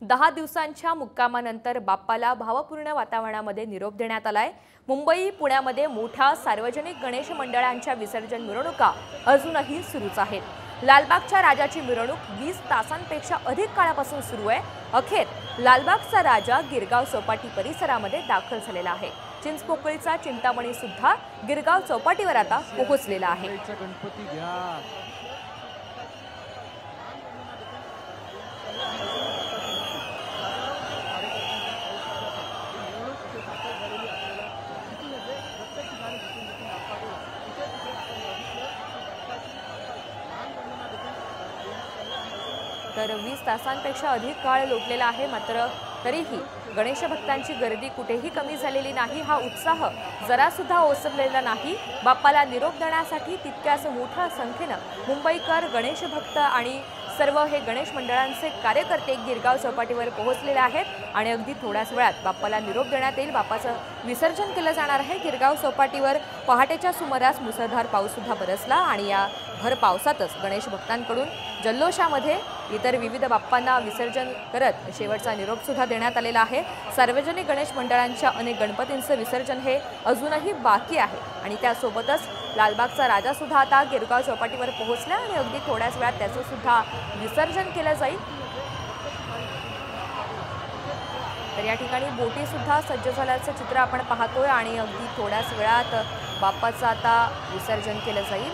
10 दिवसांच्या मुक्कामानंतर बाप्पाला भावपूर्ण वातावरणामध्ये निरोप देण्यात आलाय। मुंबई पुण्यामध्ये मोठ्या सार्वजनिक गणेश मंडळांच्या विसर्जन मिरवणुका अजूनही सुरूच आहेत। लालबागच्या राजाची मिरवणूक 20 तासांपेक्षा अधिक काळापासून सुरू आहे। अखेर लालबागचा राजा गिरगाव चौपाटी परिसरामध्ये दाखल झालेला आहे। चिंचपोकळीचा चिंतामणी सुद्धा गिरगाव चौपाटीवर आता पोहोचलेला आहे। तर 20 तासांपेक्षा अधिक काळ लोटलेला आहे, मात्र तरीही गणेश भक्तांची गर्दी कुठेही कमी झालेली नाही। हा उत्साह जरा सुद्धा ओसरलेला नाही। बाप्पाला निरोप देण्यासाठी तितक्याच मोठ्या संख्येने मुंबईकर, गणेश भक्त आणि सर्व हे गणेश मंडळांचे कार्यकर्ते गिरगाव चौपाटीवर पोहोचलेले आहेत आणि अगदी थोड्याच वेळात बाप्पाला निरोप देण्यात येईल। बाप्पाचं विसर्जन केलं जाणार आहे। गिरगाव चौपाटीवर पहाटेच्या सुमारास मुसळधार पाऊस सुद्धा बरसला आणि या भर पावसातच गणेश भक्तांकडून जल्लोषामध्ये इतर विविध बाप्पांना विसर्जन करत शेवटचा निरोप सुद्धा देण्यात आलेला आहे। सार्वजनिक गणेश मंडळांच्या अनेक गणपतींचं विसर्जन हे अजूनही बाकी आहे आणि त्यासोबतच लालबागचा राजा सुद्धा आता गिरगाव चौपाटीवर पोहोचला आणि अगदी थोड्याच वेळात त्याचं सुद्धा विसर्जन केलं जाईल। तर या ठिकाणी बोटी सुद्धा सज्ज झाल्याचं चित्र आपण पाहतोय आणि अगदी थोड्याच वेळात बाप्पाचं आता विसर्जन केलं जाईल।